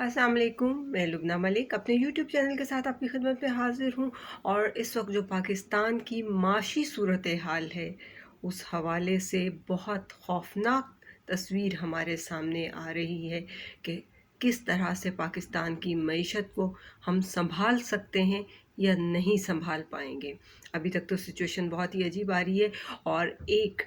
अस्सलाम वालेकुम। मैं लुबना मलिक अपने यूट्यूब चैनल के साथ आपकी खिदमत में हाजिर हूँ। और इस वक्त जो पाकिस्तान की माशी सूरत हाल है, उस हवाले से बहुत खौफनाक तस्वीर हमारे सामने आ रही है कि किस तरह से पाकिस्तान की मईशत को हम संभाल सकते हैं या नहीं संभाल पाएंगे। अभी तक तो सिचुएशन बहुत ही अजीब आ रही है, और एक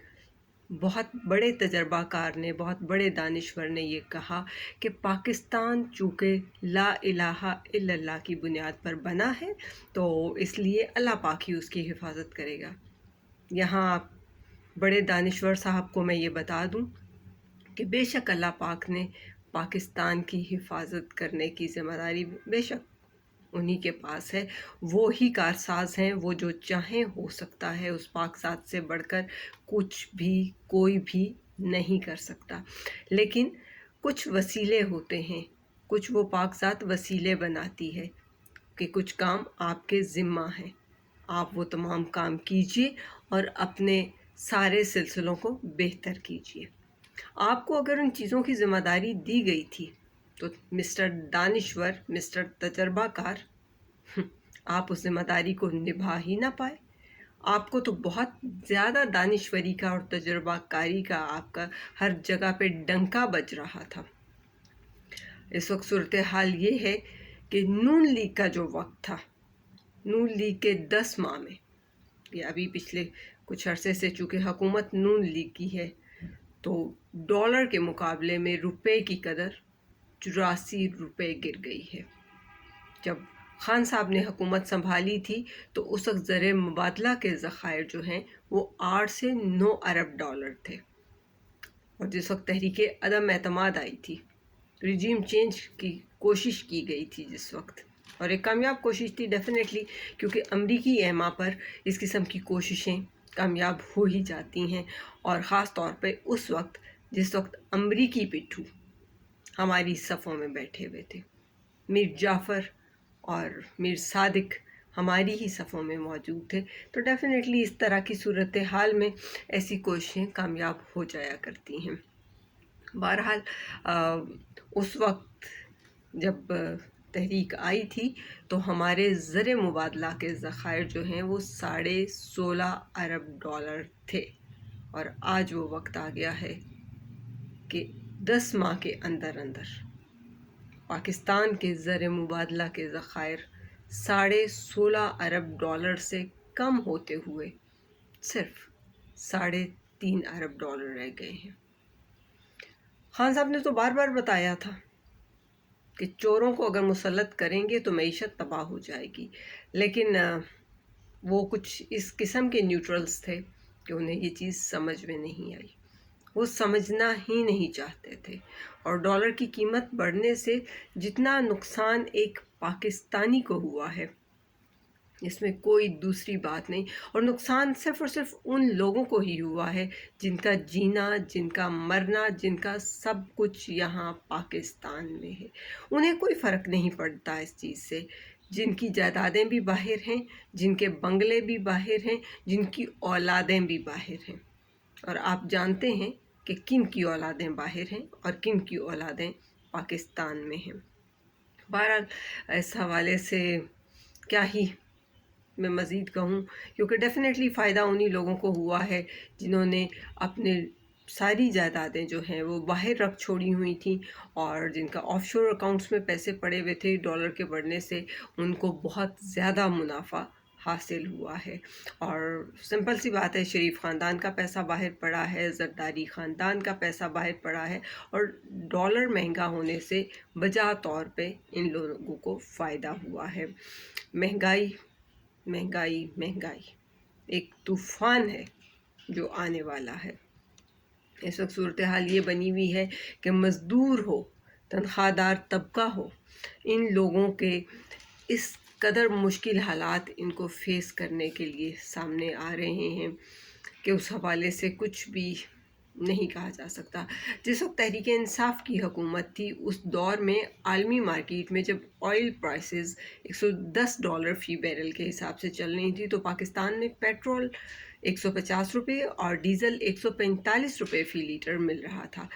बहुत बड़े तजर्बाकार ने, बहुत बड़े दानिश्वर ने ये कहा कि पाकिस्तान चूँकि ला इलाहा इल्लल्लाह की बुनियाद पर बना है, तो इसलिए अल्लाह पाक ही उसकी हिफाजत करेगा। यहाँ बड़े दानिश्वर साहब को मैं ये बता दूँ कि बेशक अल्लाह पाक ने पाकिस्तान की हिफाजत करने की ज़िम्मेदारी बेशक उन्हीं के पास है। वो ही कारसाज हैं, वो जो चाहें हो सकता है। उस पाक ज़ात से बढ़कर कुछ भी कोई भी नहीं कर सकता। लेकिन कुछ वसीले होते हैं, कुछ वो पाक ज़ात वसीले बनाती है कि कुछ काम आपके ज़िम्मा हैं, आप वो तमाम काम कीजिए और अपने सारे सिलसिलों को बेहतर कीजिए। आपको अगर उन चीज़ों की ज़िम्मेदारी दी गई थी, तो मिस्टर दानिश्वर, मिस्टर तजर्बाकार, आप उस ज़िम्मेदारी को निभा ही ना पाए। आपको तो बहुत ज़्यादा दानिश्वरी का और तजर्बाकारी का आपका हर जगह पे डंका बज रहा था। इस वक्त सूरत हाल ये है कि नून लीग का जो वक्त था, नून लीग के 10 माह में, ये अभी पिछले कुछ अरसे से चूँकि हुकूमत नून लीग की है, तो डॉलर के मुकाबले में रुपए की कदर 84 रुपए गिर गई है। जब खान साहब ने हुकूमत संभाली थी, तो उस वक्त ज़र मुबादला के ज़खायर जो हैं वो 8 से 9 अरब डॉलर थे। और जिस वक्त तहरीके अदम एतमाद आई थी, रिजीम चेंज की कोशिश की गई थी जिस वक्त, और एक कामयाब कोशिश थी डेफिनेटली, क्योंकि अमरीकी एमा पर इस किस्म की कोशिशें कामयाब हो ही जाती हैं। और ख़ास तौर पे उस वक्त जिस वक्त अमरीकी पिट्ठू हमारी सफ़ों में बैठे हुए थे, मीर जाफ़र और मीर सादिक हमारी ही सफ़ों में मौजूद थे, तो डेफ़िनेटली इस तरह की सूरत हाल में ऐसी कोशिशें कामयाब हो जाया करती हैं। बहरहाल उस वक्त जब तहरीक आई थी, तो हमारे ज़र मुबादला के ज़खायर जो हैं वो 16.5 अरब डॉलर थे। और आज वो वक्त आ गया है कि 10 माह के अंदर अंदर पाकिस्तान के ज़र मुबादला के ज़खायर 16.5 अरब डॉलर से कम होते हुए सिर्फ 3.5 अरब डॉलर रह गए हैं। खान साहब ने तो बार बार बताया था कि चोरों को अगर मुसल्लत करेंगे तो मईशत तबाह हो जाएगी, लेकिन वो कुछ इस किस्म के न्यूट्रल्स थे कि उन्हें ये चीज़ समझ में नहीं आई। वो समझना ही नहीं चाहते थे। और डॉलर की कीमत बढ़ने से जितना नुकसान एक पाकिस्तानी को हुआ है, इसमें कोई दूसरी बात नहीं। और नुकसान सिर्फ़ और सिर्फ उन लोगों को ही हुआ है जिनका जीना, जिनका मरना, जिनका सब कुछ यहाँ पाकिस्तान में है। उन्हें कोई फ़र्क नहीं पड़ता इस चीज़ से। जिनकी जायदादें भी बाहर हैं, जिनके बंगले भी बाहर हैं, जिनकी औलादें भी बाहर हैं। और आप जानते हैं कि किन की औलादें बाहर हैं और किन की औलादें पाकिस्तान में हैं। बहरहाल इस हवाले से क्या ही मैं मज़ीद कहूँ, क्योंकि डेफ़िनेटली फ़ायदा उन्हीं लोगों को हुआ है जिन्होंने अपने सारी जायदादें जो हैं वो बाहर रख छोड़ी हुई थी, और जिनका ऑफशोर अकाउंट्स में पैसे पड़े हुए थे। डॉलर के बढ़ने से उनको बहुत ज़्यादा मुनाफा हासिल हुआ है। और सिंपल सी बात है, शरीफ ख़ानदान का पैसा बाहर पड़ा है, ज़रदारी ख़ानदान का पैसा बाहर पड़ा है, और डॉलर महंगा होने से बजा तौर पे इन लोगों को फ़ायदा हुआ है। महंगाई महंगाई महंगाई एक तूफ़ान है जो आने वाला है। इस वक्त सूरत हाल ये बनी हुई है कि मज़दूर हो, तनख्वाहदार तबका हो, इन लोगों के इस कदर मुश्किल हालात इनको फेस करने के लिए सामने आ रहे हैं कि उस हवाले से कुछ भी नहीं कहा जा सकता। जिस वक्त तहरीक इंसाफ की हुकूमत थी, उस दौर में आलमी मार्केट में जब ऑयल प्राइसेस $110 फ़ी बैरल के हिसाब से चल रही थी, तो पाकिस्तान में पेट्रोल 150 रुपये और डीज़ल 145 रुपये फ़ी लीटर मिल रहा था।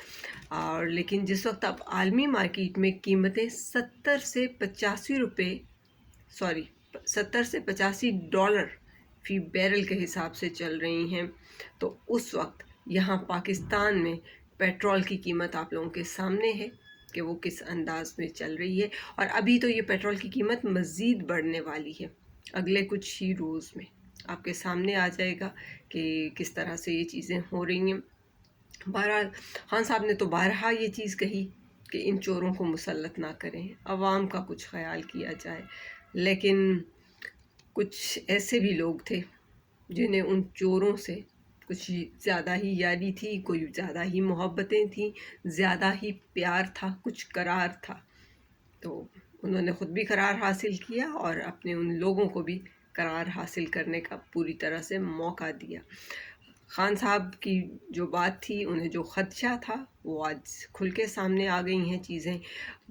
और लेकिन जिस वक्त अब आलमी मार्केट में कीमतें 70 से 85 डॉलर फ़ी बैरल के हिसाब से चल रही हैं, तो उस वक्त यहाँ पाकिस्तान में पेट्रोल की कीमत आप लोगों के सामने है कि वो किस अंदाज में चल रही है। और अभी तो ये पेट्रोल की कीमत मज़ीद बढ़ने वाली है, अगले कुछ ही रोज़ में आपके सामने आ जाएगा कि किस तरह से ये चीज़ें हो रही हैं। बहरहाल खान साहब ने तो बारहा ये चीज़ कही कि इन चोरों को मुसल्लत ना करें, अवाम का कुछ ख्याल किया जाए, लेकिन कुछ ऐसे भी लोग थे जिन्हें उन चोरों से कुछ ज़्यादा ही यारी थी, कोई ज़्यादा ही मोहब्बतें थीं, ज़्यादा ही प्यार था, कुछ करार था। तो उन्होंने ख़ुद भी करार हासिल किया और अपने उन लोगों को भी करार हासिल करने का पूरी तरह से मौका दिया। खान साहब की जो बात थी, उन्हें जो ख़दशा था, वो आज खुल के सामने आ गई हैं, चीज़ें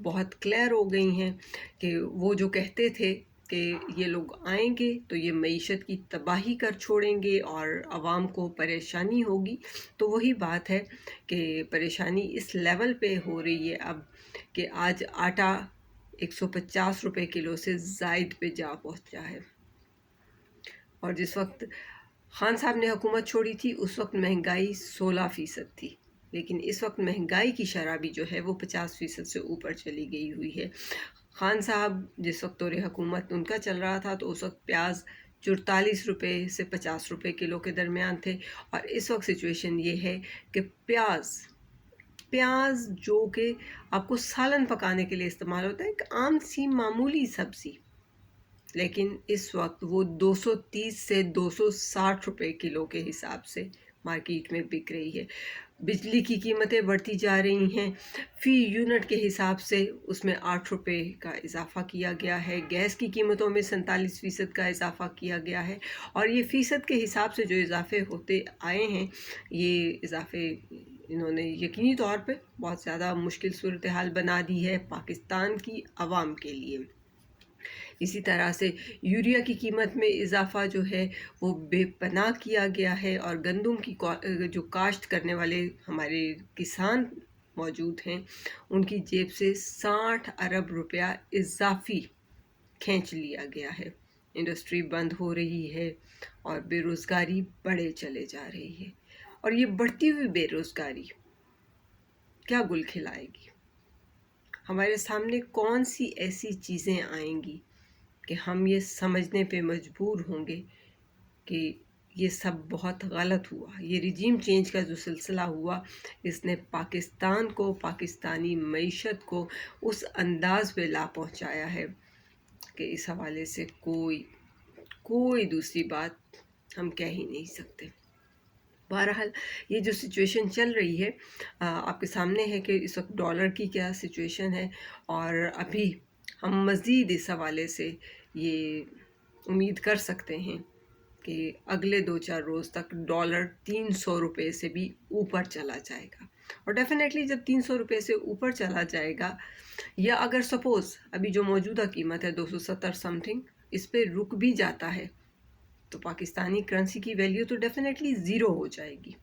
बहुत क्लियर हो गई हैं कि वो जो कहते थे कि ये लोग आएंगे तो ये मईशत की तबाही कर छोड़ेंगे और आवाम को परेशानी होगी, तो वही बात है कि परेशानी इस लेवल पे हो रही है अब कि आज आटा 150 रुपये किलो से ज़ायद पे जा पहुंचा है। और जिस वक्त खान साहब ने हुकूमत छोड़ी थी उस वक्त महंगाई 16% थी, लेकिन इस वक्त महंगाई की शरह भी जो है वो 50% से ऊपर चली गई हुई है। खान साहब जिस वक्त दौरे हुकूमत उनका चल रहा था तो उस वक्त प्याज 44 रुपये से 50 रुपये किलो के दरमियान थे, और इस वक्त सिचुएशन ये है कि प्याज जो कि आपको सालन पकाने के लिए इस्तेमाल होता है, एक आम सी मामूली सब्ज़ी, लेकिन इस वक्त वो 230 से 260 रुपये किलो के हिसाब से मार्केट में बिक रही है। बिजली की कीमतें बढ़ती जा रही हैं, फ़ी यूनिट के हिसाब से उसमें 8 रुपये का इजाफ़ा किया गया है, गैस की कीमतों में 47% का इजाफ़ा किया गया है, और ये फ़ीसद के हिसाब से जो इजाफ़े होते आए हैं, ये इजाफ़े इन्होंने यकीनी तौर पे बहुत ज़्यादा मुश्किल सूरत हाल बना दी है पाकिस्तान की आवाम के लिए। इसी तरह से यूरिया की कीमत में इजाफ़ा जो है वो बेपनाह किया गया है, और गंदम की जो काश्त करने वाले हमारे किसान मौजूद हैं, उनकी जेब से 60 अरब रुपया इजाफी खींच लिया गया है। इंडस्ट्री बंद हो रही है और बेरोज़गारी बढ़े चले जा रही है, और ये बढ़ती हुई बेरोज़गारी क्या गुल खिलाएगी? हमारे सामने कौन सी ऐसी चीज़ें आएंगी कि हम ये समझने पे मजबूर होंगे कि ये सब बहुत गलत हुआ। ये रिजीम चेंज का जो सिलसिला हुआ, इसने पाकिस्तान को, पाकिस्तानी मईशत को उस अंदाज़ पे ला पहुंचाया है कि इस हवाले से कोई दूसरी बात हम कह ही नहीं सकते। बहरहाल ये जो सिचुएशन चल रही है आपके सामने है कि इस वक्त डॉलर की क्या सिचुएशन है, और अभी हम मज़ीद इस हवाले से ये उम्मीद कर सकते हैं कि अगले 2-4 रोज़ तक डॉलर 300 रुपये से भी ऊपर चला जाएगा। और डेफिनेटली जब 300 रुपये से ऊपर चला जाएगा, या अगर सपोज़ अभी जो मौजूदा कीमत है 270 समथिंग, इस पे रुक भी जाता है, तो पाकिस्तानी करेंसी की वैल्यू तो डेफिनेटली ज़ीरो हो जाएगी।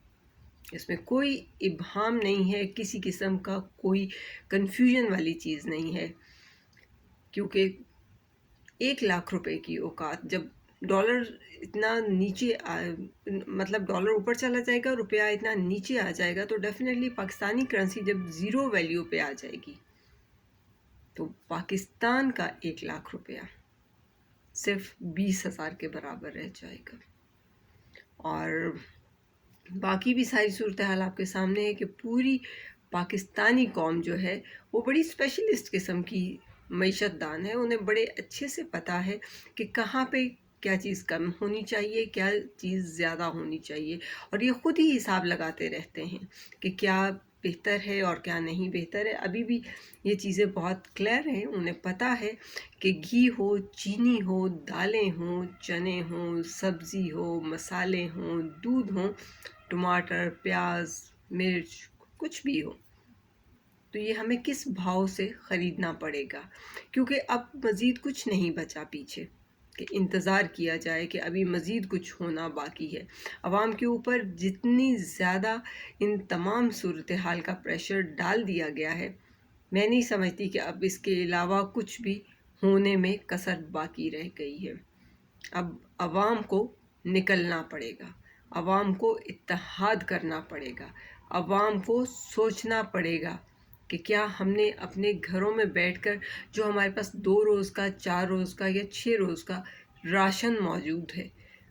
इसमें कोई इब्हाम नहीं है, किसी किस्म का कोई कन्फ्यूजन वाली चीज़ नहीं है, क्योंकि 1 लाख रुपए की औकात जब डॉलर इतना नीचे मतलब डॉलर ऊपर चला जाएगा, रुपया इतना नीचे आ जाएगा, तो डेफिनेटली पाकिस्तानी करेंसी जब ज़ीरो वैल्यू पे आ जाएगी, तो पाकिस्तान का 1 लाख रुपया सिर्फ 20,000 के बराबर रह जाएगा। और बाकी भी सारी सूरत हाल आपके सामने है कि पूरी पाकिस्तानी कौम जो है वो बड़ी स्पेशलिस्ट किस्म की मईशत दान है। उन्हें बड़े अच्छे से पता है कि कहाँ पे क्या चीज़ कम होनी चाहिए, क्या चीज़ ज़्यादा होनी चाहिए, और ये ख़ुद ही हिसाब लगाते रहते हैं कि क्या बेहतर है और क्या नहीं बेहतर है। अभी भी ये चीज़ें बहुत क्लियर हैं, उन्हें पता है कि घी हो, चीनी हो, दालें हों, चने हों, सब्ज़ी हो, मसाले हों, दूध हों, टमाटर, प्याज, मिर्च, कुछ भी हो, तो ये हमें किस भाव से ख़रीदना पड़ेगा, क्योंकि अब मज़ीद कुछ नहीं बचा पीछे। کہ انتظار کیا جائے کہ ابھی مزید کچھ ہونا باقی ہے۔ عوام کے اوپر جتنی زیادہ ان تمام صورتحال کا پریشر ڈال دیا گیا ہے، میں نہیں سمجھتی کہ اب اس کے علاوہ کچھ بھی ہونے میں کسر باقی رہ گئی ہے۔ اب عوام کو نکلنا پڑے گا، عوام کو اتحاد کرنا پڑے گا، عوام کو سوچنا پڑے گا کہ کیا ہم نے اپنے گھروں میں بیٹھ کر جو ہمارے پاس 2 روز کا، 4 روز کا یا 6 روز کا راشن موجود ہے،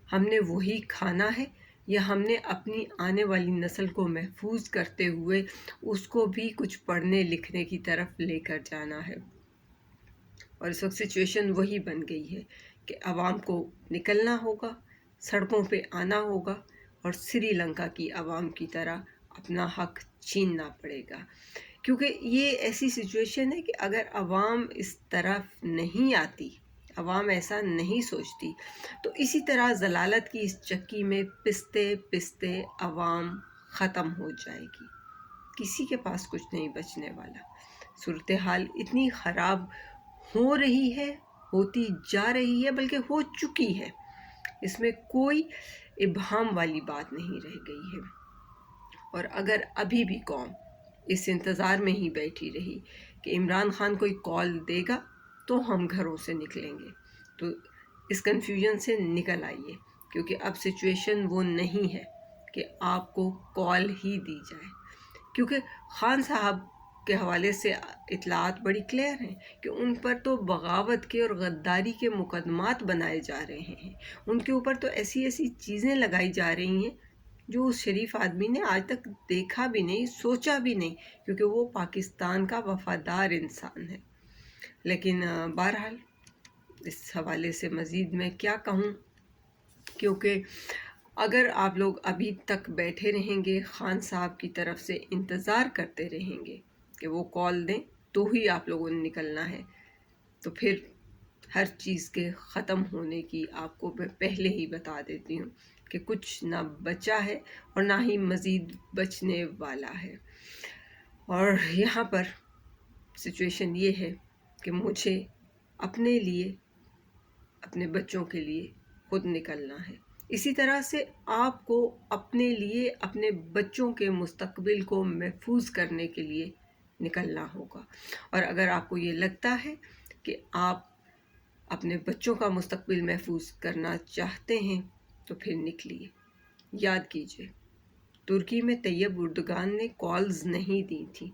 ہم نے وہی کھانا ہے، یا ہم نے اپنی آنے والی نسل کو محفوظ کرتے ہوئے اس کو بھی کچھ پڑھنے لکھنے کی طرف لے کر جانا ہے۔ اور اس وقت سچویشن وہی بن گئی ہے کہ عوام کو نکلنا ہوگا، سڑکوں پہ آنا ہوگا، اور سری لنکا کی عوام کی طرح اپنا حق چھیننا پڑے گا۔ کیونکہ یہ ایسی سچویشن ہے کہ اگر عوام اس طرف نہیں آتی، عوام ایسا نہیں سوچتی، تو اسی طرح ضلالت کی اس چکی میں پستے پستے عوام ختم ہو جائے گی، کسی کے پاس کچھ نہیں بچنے والا۔ صورتحال اتنی خراب ہو رہی ہے، ہوتی جا رہی ہے، بلکہ ہو چکی ہے، اس میں کوئی ابہام والی بات نہیں رہ گئی ہے۔ اور اگر ابھی بھی قوم اس انتظار میں ہی بیٹھی رہی کہ عمران خان کوئی کال دے گا تو ہم گھروں سے نکلیں گے، تو اس کنفیوژن سے نکل آئیے، کیونکہ اب سچویشن وہ نہیں ہے کہ آپ کو کال ہی دی جائے۔ کیونکہ خان صاحب کے حوالے سے اطلاعات بڑی کلیئر ہیں کہ ان پر تو بغاوت کے اور غداری کے مقدمات بنائے جا رہے ہیں، ان کے اوپر تو ایسی ایسی چیزیں لگائی جا رہی ہیں جو اس شریف آدمی نے آج تک دیکھا بھی نہیں، سوچا بھی نہیں، کیونکہ وہ پاکستان کا وفادار انسان ہے۔ لیکن بہرحال اس حوالے سے مزید میں کیا کہوں، کیونکہ اگر آپ لوگ ابھی تک بیٹھے رہیں گے، خان صاحب کی طرف سے انتظار کرتے رہیں گے کہ وہ کال دیں تو ہی آپ لوگوں نے نکلنا ہے، تو پھر ہر چیز کے ختم ہونے کی آپ کو میں پہلے ہی بتا دیتی ہوں کہ کچھ نہ بچا ہے اور نہ ہی مزید بچنے والا ہے۔ اور یہاں پر سچویشن یہ ہے کہ مجھے اپنے لیے، اپنے بچوں کے لیے خود نکلنا ہے۔ اسی طرح سے آپ کو اپنے لیے، اپنے بچوں کے مستقبل کو محفوظ کرنے کے لیے نکلنا ہوگا۔ اور اگر آپ کو یہ لگتا ہے کہ آپ اپنے بچوں کا مستقبل محفوظ کرنا چاہتے ہیں تو پھر نکلیے۔ یاد کیجئے، ترکی میں طیب اردگان نے کالز نہیں دی تھی،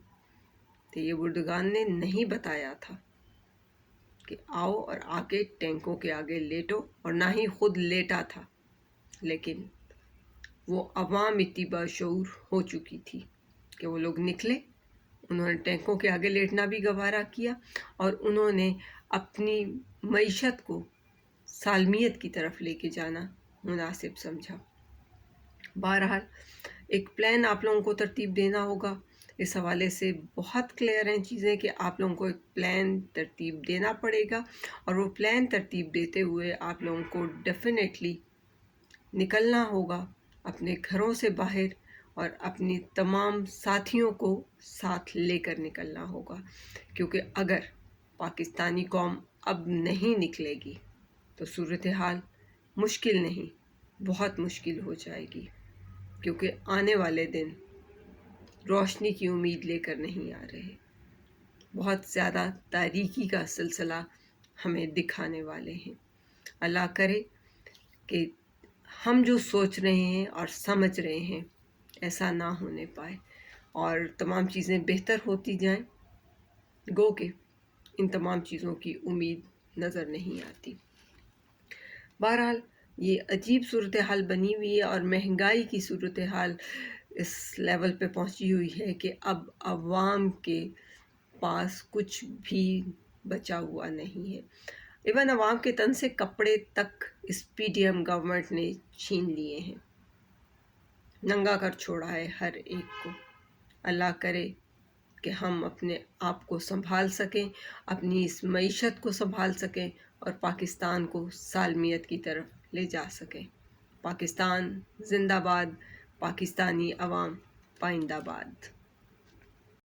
طیب اردگان نے نہیں بتایا تھا کہ آؤ اور آ کے ٹینکوں کے آگے لیٹو، اور نہ ہی خود لیٹا تھا، لیکن وہ عوام اتنی باشعور ہو چکی تھی کہ وہ لوگ نکلے، انہوں نے ٹینکوں کے آگے لیٹنا بھی گوارا کیا، اور انہوں نے اپنی معیشت کو سالمیت کی طرف لے کے جانا مناسب سمجھا۔ بہرحال ایک پلان آپ لوگوں کو ترتیب دینا ہوگا، اس حوالے سے بہت کلیئر ہیں چیزیں کہ آپ لوگوں کو ایک پلان ترتیب دینا پڑے گا، اور وہ پلان ترتیب دیتے ہوئے آپ لوگوں کو ڈیفینیٹلی نکلنا ہوگا اپنے گھروں سے باہر، اور اپنی تمام ساتھیوں کو ساتھ لے کر نکلنا ہوگا، کیونکہ اگر پاکستانی قوم اب نہیں نکلے گی تو صورتحال مشکل نہیں، بہت مشکل ہو جائے گی، کیونکہ آنے والے دن روشنی کی امید لے کر نہیں آ رہے، بہت زیادہ تاریکی کا سلسلہ ہمیں دکھانے والے ہیں۔ اللہ کرے کہ ہم جو سوچ رہے ہیں اور سمجھ رہے ہیں ایسا نہ ہونے پائے، اور تمام چیزیں بہتر ہوتی جائیں، گو کہ ان تمام چیزوں کی امید نظر نہیں آتی۔ بہرحال یہ عجیب صورتحال بنی ہوئی ہے، اور مہنگائی کی صورتحال اس لیول پہ پہنچی ہوئی ہے کہ اب عوام کے پاس کچھ بھی بچا ہوا نہیں ہے۔ ایون عوام کے تن سے کپڑے تک اس پی ڈی ایم گورنمنٹ نے چھین لیے ہیں، ننگا کر چھوڑا ہے ہر ایک کو۔ اللہ کرے کہ ہم اپنے آپ کو سنبھال سکیں، اپنی اس معیشت کو سنبھال سکیں، اور پاکستان کو سالمیت کی طرف لے جا سکیں۔ پاکستان زندہ باد، پاکستانی عوام پائندہ باد۔